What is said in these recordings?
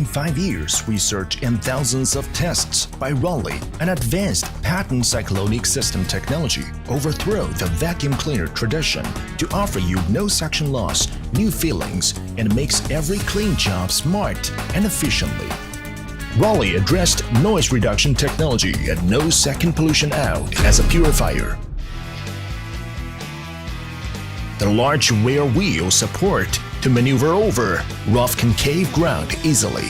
5 years research and thousands of tests by Roly, an advanced patent cyclonic system technology, overthrow the vacuum cleaner tradition to offer you no suction loss, new feelings, and makes every clean job smart and efficiently. Roly addressed noise reduction technology and no second pollution out as a purifier. The large rear wheel support to maneuver over rough concave ground easily.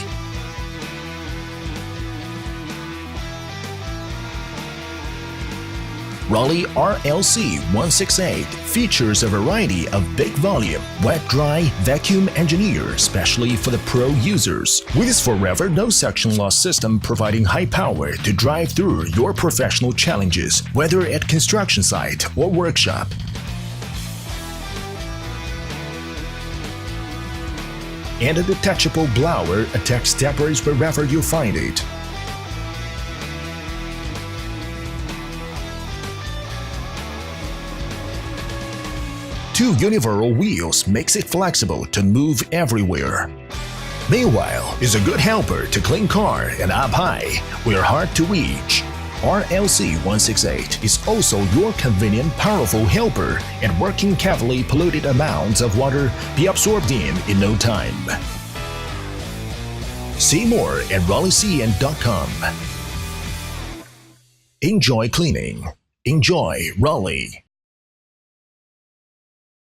Roly RLC168 features a variety of big volume, wet-dry vacuum engineered specially for the pro users, with its forever no suction loss system providing high power to drive through your professional challenges, whether at construction site or workshop. And a detachable blower attacks debris wherever you find it. Two universal wheels makes it flexible to move everywhere. Meanwhile, is a good helper to clean car and up high, where hard to reach. RLC168 is also your convenient, powerful helper and working heavily polluted amounts of water be absorbed in no time. See more at rolycn.com. Enjoy cleaning. Enjoy Roly.